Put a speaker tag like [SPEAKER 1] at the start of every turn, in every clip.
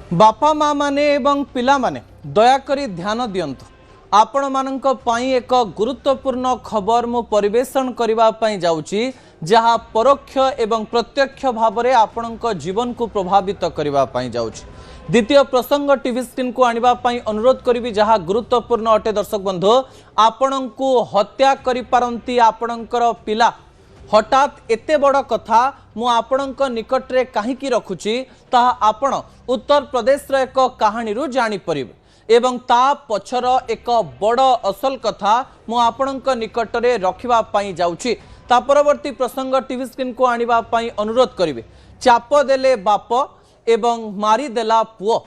[SPEAKER 1] बापा माँ माने एवं पिला माने दयाकरी ध्यान दियंतु आपण मानक पई एक गुरुत्वपूर्ण खबर मु परिवेषण करबा पई जाउची जहा परोक्ष एवं प्रत्यक्ष भाव में आपणक जीवन को प्रभावित करबा पई जाउची। द्वितीय प्रसंग टीवी स्क्रीन को आनिबा पई अनुरोध करिवि जहा गुरुत्वपूर्ण अटे। दर्शक बंधु आपणको हत्या करि पारंती आपणकर पिला हठात एते बड़ कथा मु आपणक निकट रे काहीकि रखुची ताहा आपण उत्तर प्रदेश रो एक कहानी रु जानि परिबे एवं ता पछर एक बड़ असल कथा मु आपणक निकट रे रखिबा पई जाउची। ता परवर्ती प्रसंग टीवी स्क्रीन को आनिबा पई अनुरोध करिवे। चाप देले बाप एवं मारी देला पुओ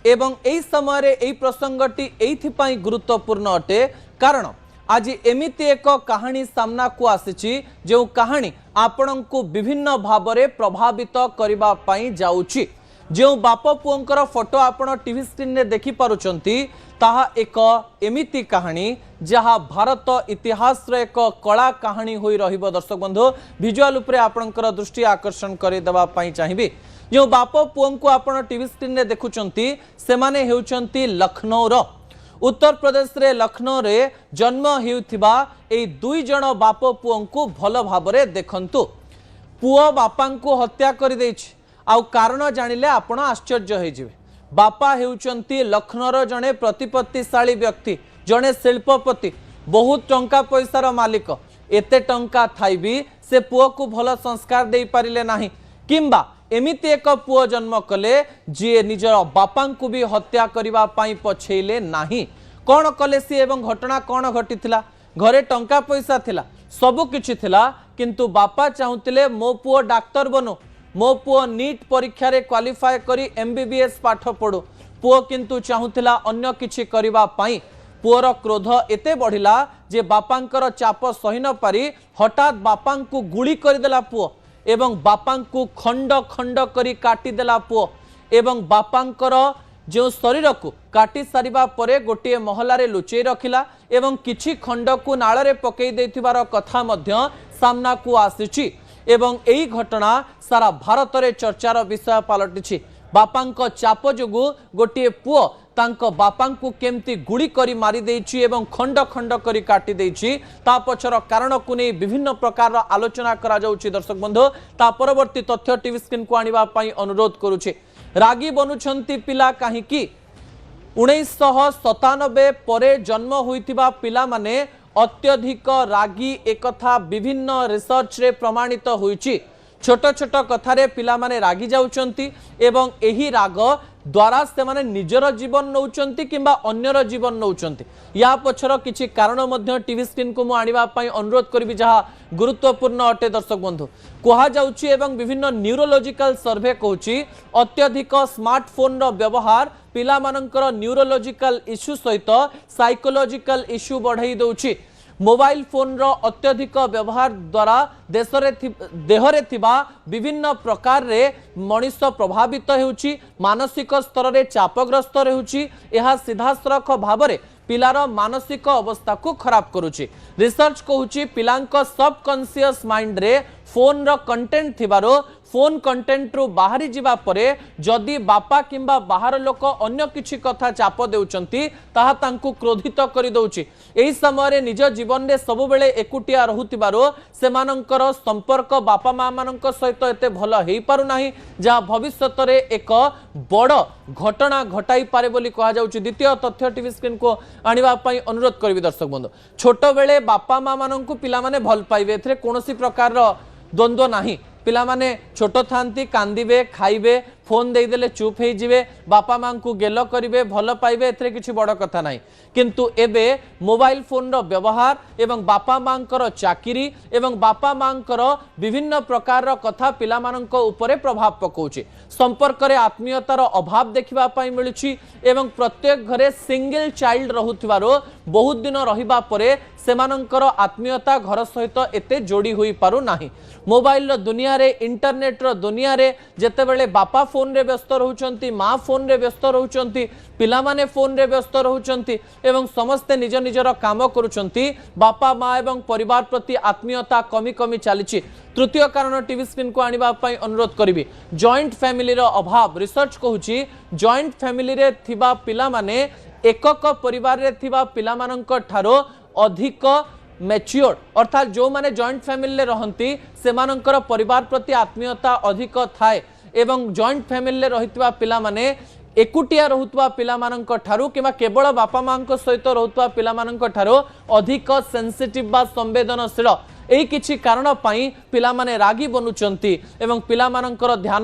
[SPEAKER 1] एवं एई समय रे एई प्रसंगटी एइथि पई गुरुत्वपूर्ण अटे कारण आज एमिति एक कहानी सामना को आसीची जो कहानी आपण को विभिन्न भाव में प्रभावित करबा पई जाउची। जो बाप पुओंकर फोटो आपण टीवी स्क्रीन रे देखि पारुचंती ताहा एक एमिति कहानी जहा भारत इतिहास रे एक कला कहानी होई रहिबो। दर्शक बंधु विजुअल उपरे आपणकर दृष्टि आकर्षण करि देबा पई चाहिबी। जो बाप पुओं को आपण टीवी स्क्रीन रे देखुचंती से माने हेउचंती लखनऊ रो उत्तर प्रदेश रे लखनऊ रे जन्म हेउथिबा ए दुई जण बाप पुओं को भल भाबरे देखंतु। पुओ बापां को हत्या करि दैछि आउ कारण जानिले आपण आश्चर्य होई जिवे। बापा हेउचंती लखनऊ रो जणे प्रतिपत्तिशाली व्यक्ति जणे शिल्पपति बहुत टंका पैसार मालिक। एते टंका थाई भी से पुओ को भल संस्कार दे पारिले नाही किंबा एमिति एक पुओ जन्म कले जी निजर बापा को भी हत्या करबा पई पछेले नाही। कौन कले सी एवं घटना कौन घटिथिला? घरे टंका पैसा थिला सबु किछि थिला किंतु बापा चाहुतिले मो पुओ डाक्टर बनो मो पुओ नीट परीक्षा रे क्वालिफाई करी एमबीबीएस पाठ पढो। पुओ किंतु चाहुतिला अन्य किछि करबा पई। पुओर क्रोध एते बढ़िला जे बापांकर चाप सही न पारी हठात बापां को गुली करदेला पुओ एवं बापां को खंड खंड करी काटी देला पुओ एवं बापांकर जो शरीर को काटी सारिबा परे गोटे महलारे लुचेई रखिला एवं किछि खंड को नाଳରେ पकेई देथिबार कथा मध्य सामना को आसीछि एवं एई घटना सारा भारत रे चर्चार विषय पलटिछि। बापांक चाप जोगु गोटे पुओ तांको बापां को केमती गुड़ी करी मारी देछि एवं खंड खंड करी काटी देछि ता पछर कारण को नै विभिन्न प्रकार आलोचना करा जाउछि। दर्शक बंधु ता परवर्ती तथ्य टीवी स्क्रीन को आनिबा पई अनुरोध करूछि। रागी बनुछंती पिला काहीकि 1997 परे जन्म होइतिबा पिला माने अत्यधिक रागी एकथा विभिन्न रिसर्च रे प्रमाणित होइछि। छोट छोट कथारे पिला माने रागी जाउचंती एवं एही राग द्वारा से माने निजर जीवन नौचंती किंबा अन्यर जीवन नौचंती। या पछर किछि कारण मध्य टीवी स्क्रीन को मु आनिबा पई अनुरोध करबी जहा गुरुत्वपूर्ण अटे। दर्शक बंधु कहा जाउछि एवं विभिन्न न्यूरोलॉजिकल सर्वे कहूछि अत्यधिक स्मार्टफोन रो व्यवहार पिला मानकर न्यूरोलॉजिकल इश्यू सहित साइकोलॉजिकल इश्यू बढ़ाई दउछि। मोबाइल फोन रो अत्यधिक व्यवहार द्वारा देहरे थिबा विभिन्न प्रकार रे मनुष्य प्रभावित हेउछि मानसिक स्तर रे चापग्रस्त रहउछि। एहा सीधासरख भाव रे पिलार मानसिक अवस्था को खराब करूछि। रिसर्च कहूछि पिलांक सबकॉन्शियस माइंड रे फोन रो कंटेंट थिबारो फोन कंटेंट रु बाहरी जिबा परे जदि बापा किंबा बाहर लोक अन्य किछि कथा चाप देउचंती ताहा तांकु क्रोधित करि दउछि। एही समय रे निज जीवन रे सब बेले एकुटिया रहुतिबारो सेमानंकर संपर्क बापा मां मानक सहित एते भल हेई पारु नाही जा भविष्यत रे एक बड़ घटना घटाई पारे बोली कहा जाउछि। द्वितीय तथ्य टीवी स्क्रीन को आनिबा पई अनुरोध करबी। दर्शक बंधु छोट बेले बापा मां मानकु पिला माने भल पाइबे एथरे कोनोसी प्रकार रो द्वंद्व नाही। पिला माने छोट थांती कांदिबे खाइबे फोन दे देले चुप हो जिवे बापा मां को गेल करिवे भल पाइबे एथरे किछि बड़ कथा नाही किंतु एबे मोबाइल फोन रो व्यवहार एवं बापा मांकर चाकिरी एवं बापा मांकर विभिन्न प्रकार रो कथा पिला मानक उपरे प्रभाव पकाउछि। संपर्क रे आत्मीयतार अभाव देखिबा पई मिलुछि एवं प्रत्येक घरे सिंगल चाइल्ड रहुथिबारो बहुत दिन रहिबा परे सेमानंकर आत्मीयता घर सहित एते जोड़ी होई पारु नाही। मोबाइल रो दुनिया रे इंटरनेट रो दुनिया रे जेतेबेले बापा फोन रे व्यस्त रहउचंती माँ फोन रे व्यस्त रहउचंती पिला माने फोन रे व्यस्त रहउचंती एवं समस्ते निज निजर काम करूचंती बापा माँ एवं परिवार प्रति आत्मीयता कमी कमी चली तृतीय कारण टीवी स्क्रीन को आनिबा पई अनुरोध करिवि जॉइंट फैमिली रो अभाव रिसर्च कहूची जॉइंट फैमिली रे थिबा पिला माने एकक परिवार रे थिबा पिला मानक ठारो अधिक मैच्योर अर्थात जो माने जॉइंट फैमिली रहंती से मानकर परिवार प्रति आत्मीयता अधिक थाए एवं जॉइंट फैमिली रहितवा पिला माने एकुटिया रहुतवा पिला मानक ठारू किबा केवल बापा मां को सहित रहुतवा पिला मानक ठारू अधिक सेंसिटिव बा संवेदनशील एई किछि कारण पई पिला माने रागी बनुचंती एवं पिला मानकर ध्यान